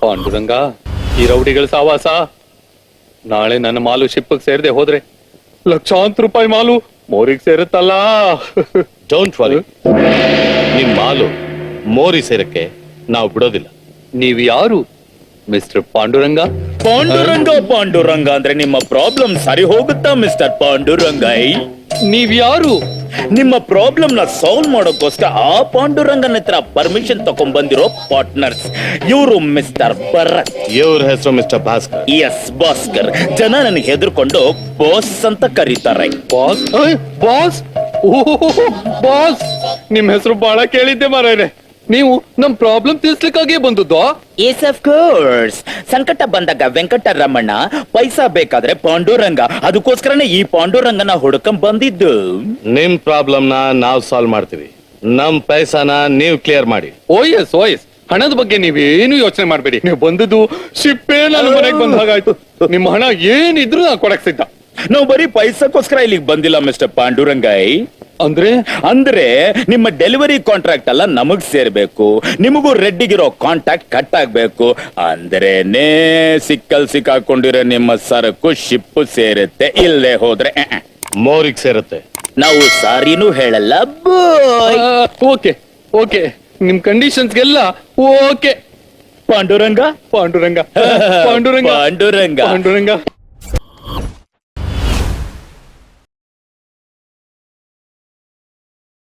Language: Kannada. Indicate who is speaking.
Speaker 1: ಪಾಂಡುರಂಗ, ಈ ರೌಡಿಗಳ ಸಾವಾಸ ನಾಳೆ ನನ್ನ ಮಾಲು ಶಿಪ್ಪಿಗೆ ಸೇರದೆ ಹೋದ್ರೆ ಲಕ್ಷಾಂತರ ರೂಪಾಯಿ ಮಾಲು ಮೋರಿಗೆ ಸೇರುತ್ತಲ್ಲ.
Speaker 2: ಡೋಂಟ್ ವರಿ, ನಿಮ್ ಮಾಲು ಮೋರಿ ಸೇರಕ್ಕೆ ನಾವು ಬಿಡೋದಿಲ್ಲ.
Speaker 1: ನೀವ್ ಯಾರು ಮಿಸ್ಟರ್ ಪಾಂಡುರಂಗ?
Speaker 3: ಪಾಂಡುರಂಗ ಅಂದ್ರೆ ನಿಮ್ಮ ಪ್ರಾಬ್ಲಮ್ ಸರಿ ಹೋಗುತ್ತಾ ಮಿಸ್ಟರ್ ಪಾಂಡುರಂಗೈ?
Speaker 1: ನೀವ್ ಯಾರು?
Speaker 3: ನಿಮ್ಮ ಪ್ರಾಬ್ಲಮ್ ನ ಸಾಲ್ವ್ ಮಾಡೋಕೋಸ್ಕರ ಆ ಪಾಂಡುರಂಗನ ಹತ್ರ ಪರ್ಮಿಷನ್ ತಕೊಂಡ್ ಬಂದಿರೋ ಪಾರ್ಟ್ನರ್ಸ್ ಇವರು ಮಿಸ್ಟರ್ ಭರತ್.
Speaker 2: ಇವ್ರ ಹೆಸರು ಮಿಸ್ಟರ್ ಭಾಸ್ಕರ್.
Speaker 3: ಎಸ್ ಭಾಸ್ಕರ್. ಜನ ನನಗೆ ಹೆದರ್ಕೊಂಡು ಬಾಸ್ ಅಂತ ಕರೀತಾರೆ.
Speaker 1: ಬಾಸ್? ಬಾಸ್? ಬಾಸ್, ನಿಮ್ ಹೆಸರು ಬಹಳ ಕೇಳಿದ್ದೆ ಮಾರಾಯ್ರೆ. ನೀವು ನಮ್ ಪ್ರಾಬ್ಲಮ್ ತೀರ್ಸ್ಲಿಕ್ಕಾಗಿ ಬಂದದ್ದು?
Speaker 3: Yes of course. ಸಂಕಟ ಬಂದಾಗ ವೆಂಕಟರಮಣ, ಪೈಸಾ ಬೇಕಾದ್ರೆ ಪಾಂಡುರಂಗ. ಅದಕ್ಕೋಸ್ಕರನೇ ಈ ಪಾಂಡುರಂಗನ ಹುಡುಕಂ ಬಂದಿದ್ದು.
Speaker 2: ನಿಮ್ ಪ್ರಾಬ್ಲಮ್ ನ ನಾವ್ ಸಾಲ್ವ್ ಮಾಡ್ತೀವಿ, ನಮ್ ಪೈಸಾನ ನೀವ್ ಕ್ಲಿಯರ್ ಮಾಡಿ.
Speaker 1: ಓಎಸ್ ಓಎಸ್, ಹಣದ ಬಗ್ಗೆ ನೀವೇನು ಯೋಚನೆ ಮಾಡ್ಬೇಡಿ. ನೀವು ಬಂದದ್ದು ಶಿಪ್ಪೇ ನನ್ನ ಮನೆಗೆ ಬಂದ ಹಾಗಾಯ್ತು. ನಿಮ್ಮ ಹಣ ಏನಿದ್ರು ನಾ ಕೊಡಕ್ ಸಿದ್ಧ.
Speaker 3: ನಾವು ಬರೀ ಪೈಸಾಕ್ಕೋಸ್ಕರ ಇಲ್ಲಿಗೆ ಬಂದಿಲ್ಲ ಮಿಸ್ಟರ್ ಪಾಂಡುರಂಗೈ. ಅಂದ್ರೆ ನಿಮ್ಮ ಡೆಲಿವರಿ ಕಾಂಟ್ರಾಕ್ಟ್ ಎಲ್ಲ ನಮಗ್ ಸೇರ್ಬೇಕು, ನಿಮಗೂ ರೆಡ್ಡಿಗಿರೋ ಕಾಂಟ್ಯಾಕ್ಟ್ ಕಟ್ ಆಗ್ಬೇಕು. ಅಂದ್ರೇನೆ ಸಿಕ್ಕಾಕೊಂಡಿರೋ ನಿಮ್ಮ ಸರಕು ಶಿಪ್ ಸೇರುತ್ತೆ. ಇಲ್ಲೇ ಹೋದ್ರೆ
Speaker 2: ಮೋರಿಗ್ ಸೇರುತ್ತೆ.
Speaker 3: ನಾವು ಸಾರಿನೂ ಹೇಳಲ್ಲ ಬಾಯ್.
Speaker 1: ಓಕೆ ಓಕೆ, ನಿಮ್ ಕಂಡೀಷನ್ಸ್ಗೆಲ್ಲ ಓಕೆ.
Speaker 3: ಪಾಂಡುರಂಗ
Speaker 1: ಪಾಂಡುರಂಗ ಪಾಂಡುರಂಗ
Speaker 3: ಪಾಂಡುರಂಗ
Speaker 1: ಪಾಂಡುರಂಗ